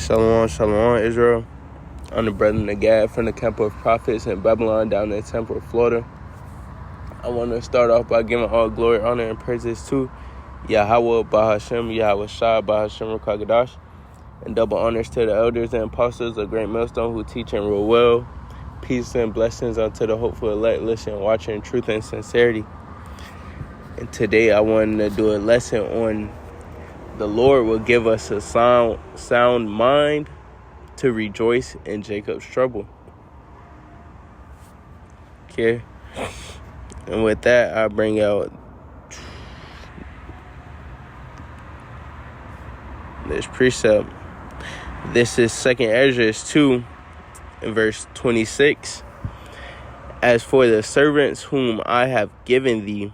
Shalom, shalom, Israel. I'm the brother Nagad from the camp of prophets in Babylon down in Temple, Florida. I want to start off by giving all glory, honor, and praises to YAHAWAH, BAHASHAM, YAHAWASHI, BAHASHAM, QADASH, and double honors to the elders and apostles of Great Millstone who teach and rule well. Peace and blessings unto the hopeful elect, listen, watching truth and sincerity. And today I wanted to do a lesson on the Lord will give us a sound mind to rejoice in Jacob's trouble. Okay. And with that, I bring out this precept. This is 2nd Ezra 2 in verse 26. As for the servants whom I have given thee,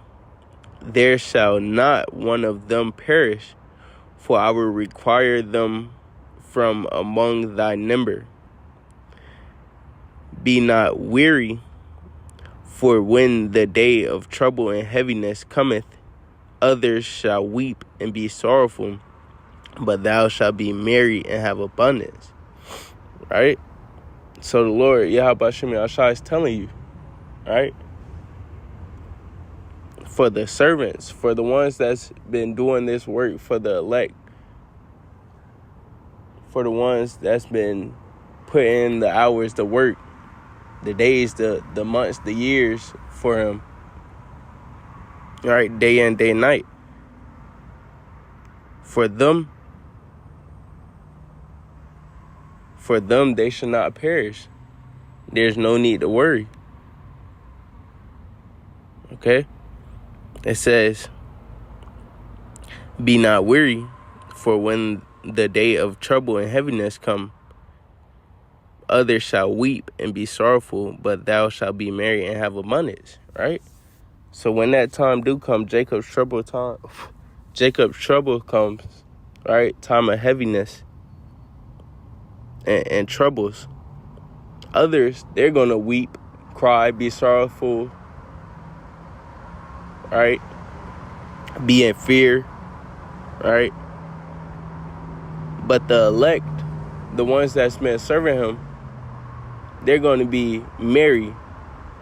there shall not one of them perish, for I will require them from among thy number. Be not weary, for when the day of trouble and heaviness cometh, others shall weep and be sorrowful, but thou shalt be merry and have abundance. Right? So the Lord, YAHAWASHI, is telling you, right? For the servants, for the ones that's been doing this work, for the elect, for the ones that's been putting in the hours, the work, the days, the months, the years for him, right, day in, day night. For them, they should not perish. There's no need to worry. Okay? It says, be not weary, for when the day of trouble and heaviness come, others shall weep and be sorrowful, but thou shalt be merry and have abundance. Right? So when that time do come, Jacob's trouble comes, right? Time of heaviness and troubles. Others, they're going to weep, cry, be sorrowful, right? Be in fear, right? But the elect, the ones that's been serving him, they're going to be merry,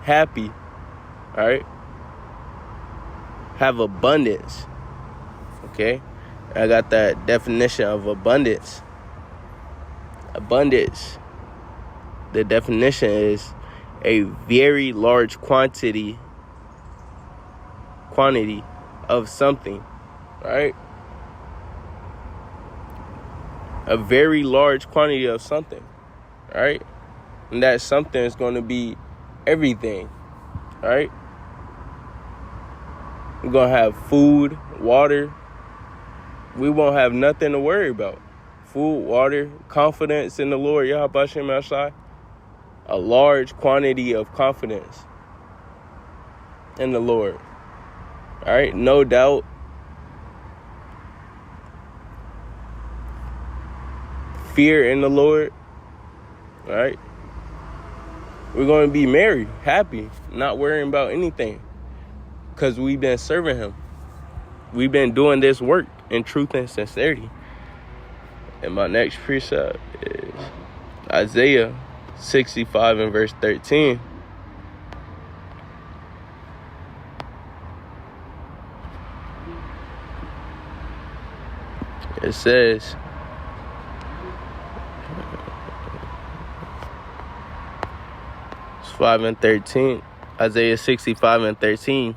happy, right? Have abundance, okay? I got that definition of abundance. Abundance, the definition is a very large quantity of something, right? A very large quantity of something, right? And that something is going to be everything, right? We're going to have food, water. We won't have nothing to worry about. Food, water, confidence in the Lord, YAHAWASHI. A large quantity of confidence in the Lord. All right, no doubt. Fear in the Lord. All right. We're going to be merry, happy, not worrying about anything, because we've been serving him. We've been doing this work in truth and sincerity. And my next precept is Isaiah 65 and verse 13. It says, Isaiah 65 and 13.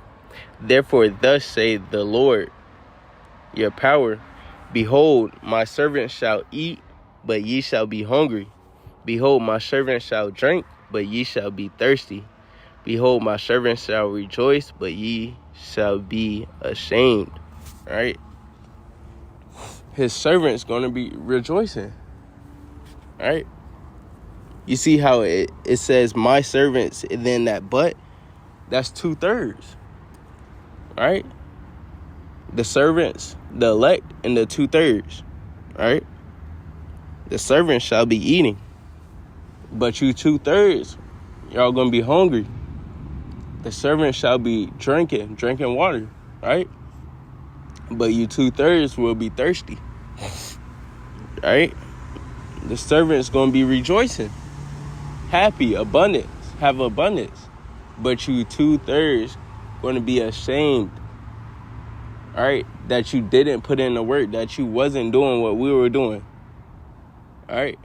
Therefore, thus saith the Lord, your power. Behold, my servant shall eat, but ye shall be hungry. Behold, my servant shall drink, but ye shall be thirsty. Behold, my servant shall rejoice, but ye shall be ashamed. Right? His servant's going to be rejoicing. Right? You see how it says my servants, and then that but, that's 2/3. Right? The servants, the elect, and the 2/3. Right? The servants shall be eating. But you 2/3, y'all gonna be hungry. The servants shall be drinking water. Right? But you 2/3 will be thirsty. Right? The servant's going to be rejoicing, happy, abundance, have abundance. But you 2/3 going to be ashamed, all right, that you didn't put in the work, that you wasn't doing what we were doing, all right?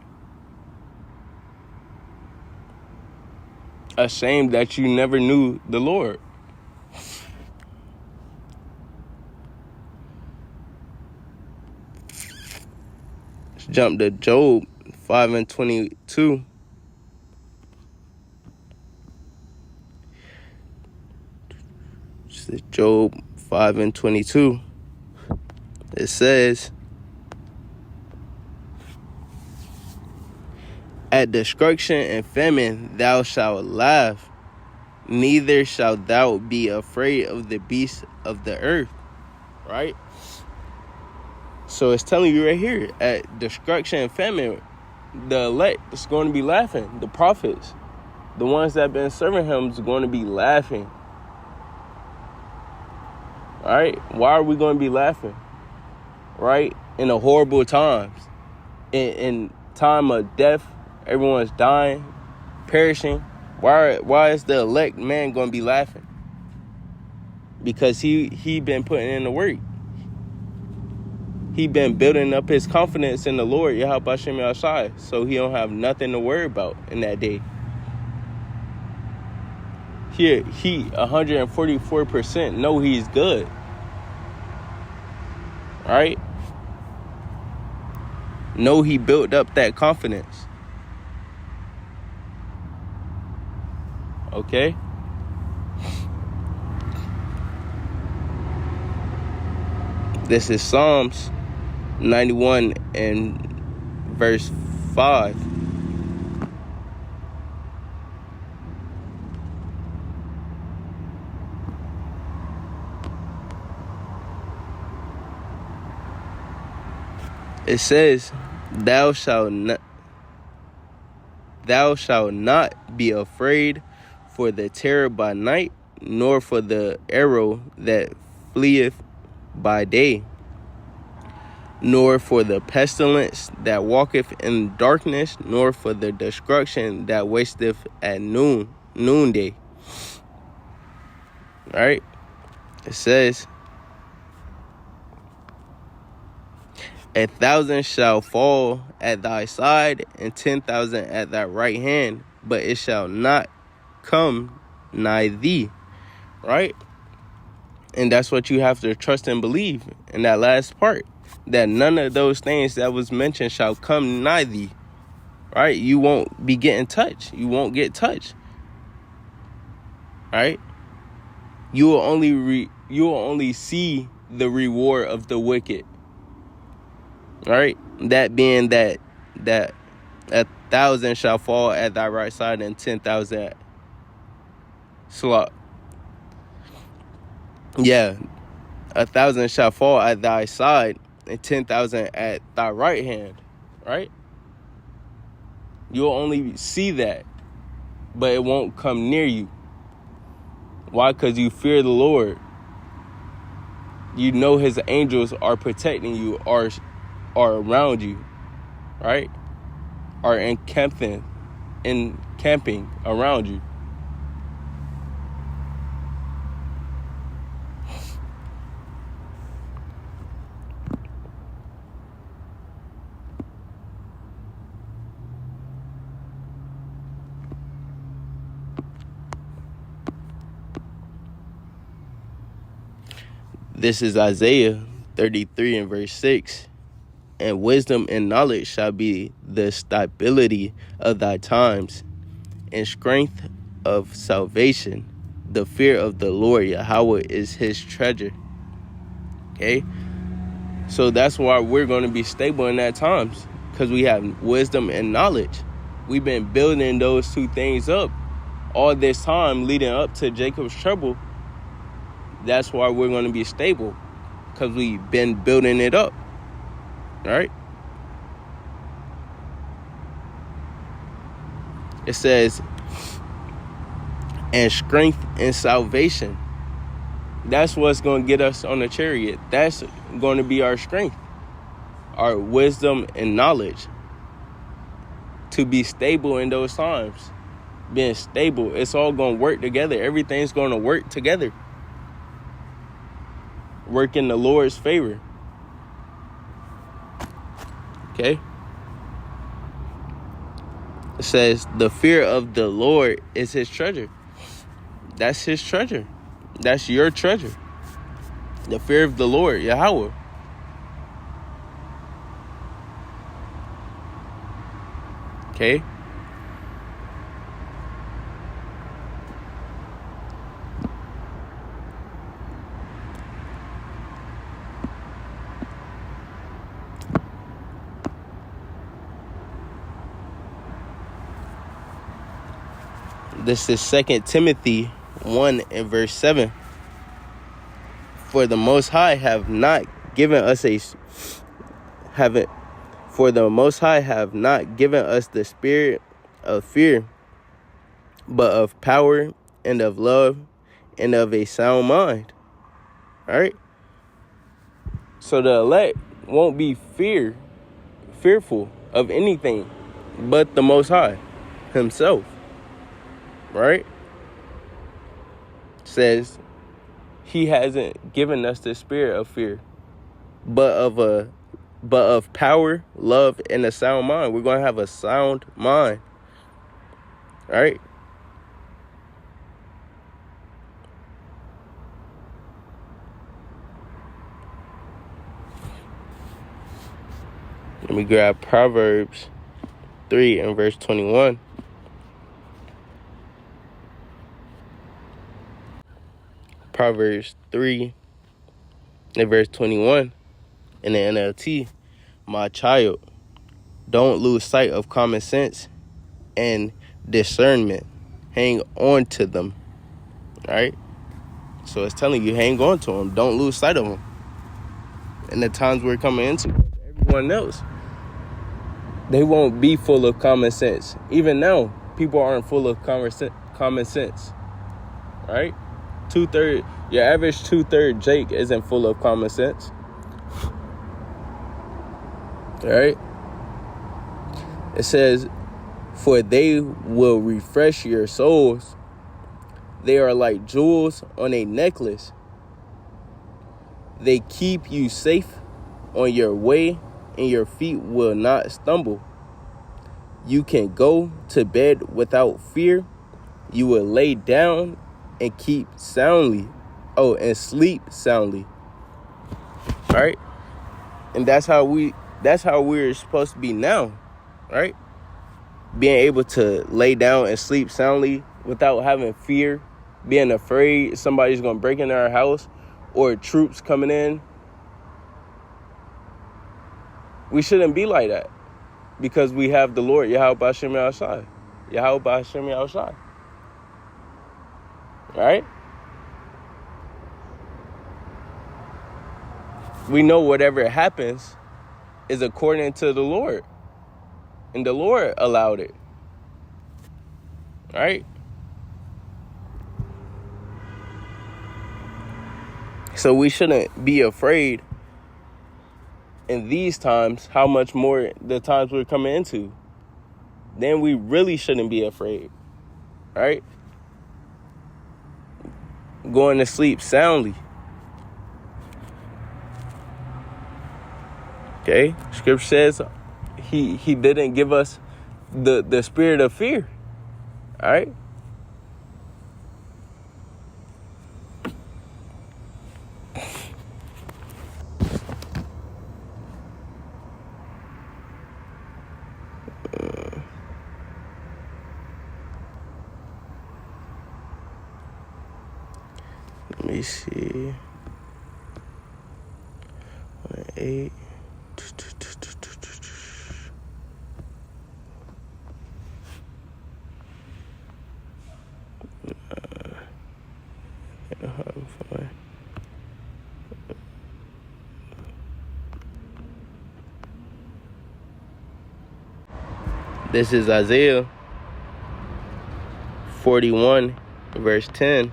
Ashamed that you never knew the Lord. Let's jump to Job 5:22. Job 5:22. It says, at destruction and famine thou shalt laugh, neither shalt thou be afraid of the beasts of the earth. Right? So it's telling you right here, at destruction and famine, the elect is going to be laughing. The prophets, the ones that have been serving him, is going to be laughing. All right? Why are we going to be laughing? Right? In the horrible times. In time of death, everyone's dying, perishing. Why is the elect man going to be laughing? Because he been putting in the work. He been building up his confidence in the Lord, YAHAWASHI, so he don't have nothing to worry about in that day. Here, he 144% know he's good. All right? Know he built up that confidence. Okay? This is Psalms 91 and verse 5. It says, thou shalt not be afraid for the terror by night, nor for the arrow that fleeth by day, nor for the pestilence that walketh in darkness, nor for the destruction that wasteth at noonday. All right? It says, 1,000 shall fall at thy side, and 10,000 at thy right hand, but it shall not come nigh thee. Right? And that's what you have to trust and believe in that last part, that none of those things that was mentioned shall come nigh thee. Right? You won't be getting touched. You won't get touched. Right? You will only see the reward of the wicked. Right? That being that 1,000 shall fall at thy right side, and 10,000 slaughter. Yeah, 1,000 shall fall at thy side, and 10,000 at thy right hand. Right? You'll only see that, but it won't come near you. Why? Because you fear the Lord. You know his angels are protecting you, are around you, right? Are encamping around you. This is Isaiah 33 and verse 6. And wisdom and knowledge shall be the stability of thy times, and strength of salvation. The fear of the Lord Yahweh is his treasure. Okay? So that's why we're going to be stable in that times, because we have wisdom and knowledge. We've been building those two things up all this time leading up to Jacob's trouble. That's why we're going to be stable, because we've been building it up. All right? It says, and strength and salvation. That's what's going to get us on the chariot. That's going to be our strength, our wisdom and knowledge. to be stable in those times. Being stable, it's all going to work together. Everything's going to work together. Work in the Lord's favor. Okay? It says, the fear of the Lord is his treasure. That's his treasure. That's your treasure. The fear of the Lord, Yahawah. Okay? This is 2 Timothy 1 and verse 7. For the Most High have not given us the spirit of fear, but of power and of love and of a sound mind. All right? So the elect won't be fearful of anything but the Most High himself. Right? Says he hasn't given us the spirit of fear, but of power, love, and a sound mind. We're going to have a sound mind. All right? Let me grab Proverbs 3 and verse 21. Proverbs 3 and verse 21 in the NLT. My child, don't lose sight of common sense and discernment. Hang on to them. All right? So it's telling you, hang on to them. Don't lose sight of them. In the times we're coming into, everyone else, they won't be full of common sense. Even now, people aren't full of common sense. All right? Your average 2/3 Jake isn't full of common sense. All right? It says, for they will refresh your souls. They are like jewels on a necklace. They keep you safe on your way, and your feet will not stumble. You can go to bed without fear. You will lay down and keep soundly. And sleep soundly. All right? And that's how we're supposed to be now. Right? Being able to lay down and sleep soundly without having fear, being afraid somebody's going to break into our house or troops coming in. We shouldn't be like that because we have the Lord, YAHAWASHI outside. YAHAWASHI outside. All right? We know whatever happens is according to the Lord. And the Lord allowed it. All right? So we shouldn't be afraid in these times, how much more the times we're coming into. Then we really shouldn't be afraid. All right? Going to sleep soundly. Okay? Scripture says he didn't give us the spirit of fear. All right? Let me see. 8. This is Isaiah 41, verse 10.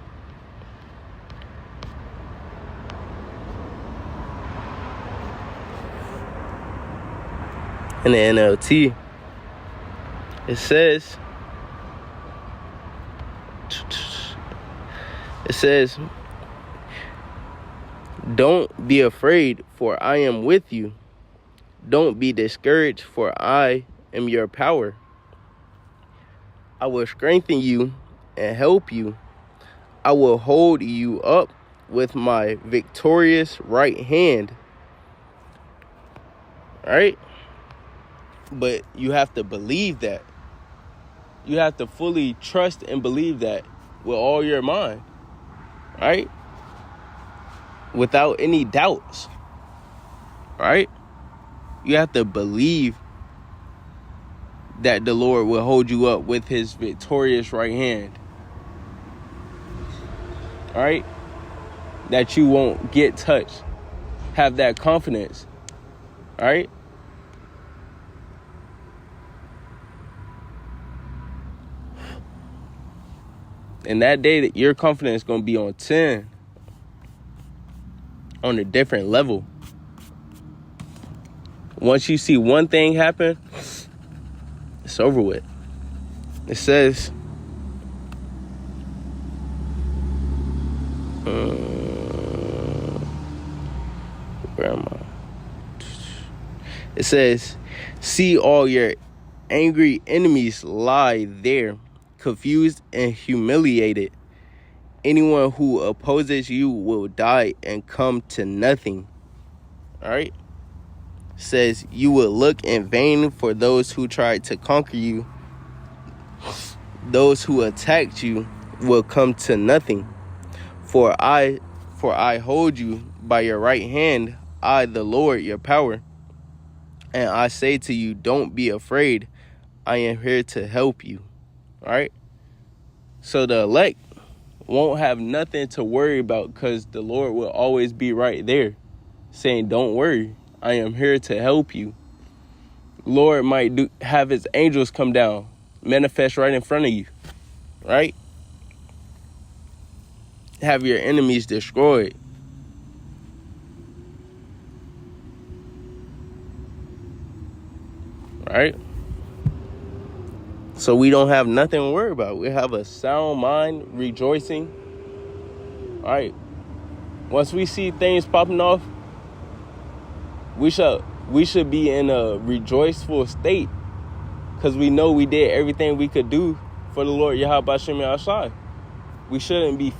In the NLT, It says, don't be afraid, for I am with you. Don't be discouraged, for I am your power. I will strengthen you and help you. I will hold you up with my victorious right hand. All right? But you have to believe that. You have to fully trust and believe that with all your mind. Right? Without any doubts. Right? You have to believe that the Lord will hold you up with his victorious right hand. All right? That you won't get touched. Have that confidence. All right? And that day, that your confidence is going to be on 10. On a different level. Once you see one thing happen, it's over with. It says, where am I? It says, see all your angry enemies lie there, confused and humiliated. Anyone who opposes you will die and come to nothing. All right? Says you will look in vain for those who tried to conquer you. Those who attacked you will come to nothing. For I hold you by your right hand, I the Lord your power. And I say to you, don't be afraid. I am here to help you. All right? So the elect won't have nothing to worry about, because the Lord will always be right there saying, don't worry, I am here to help you. Lord might have his angels come down, manifest right in front of you, right? Have your enemies destroyed. Right? So we don't have nothing to worry about. We have a sound mind, rejoicing. All right. Once we see things popping off, we should be in a rejoiceful state, because we know we did everything we could do for the Lord YAHAWASHI. We shouldn't be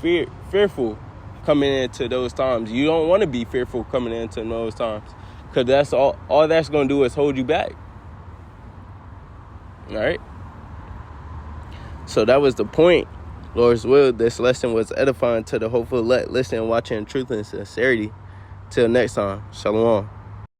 fearful coming into those times. You don't want to be fearful coming into those times, because that's all that's going to do is hold you back. All right? So that was the point. Lord's will, this lesson was edifying to the hopeful elect, listening, watching, truth, and sincerity. Till next time, shalom.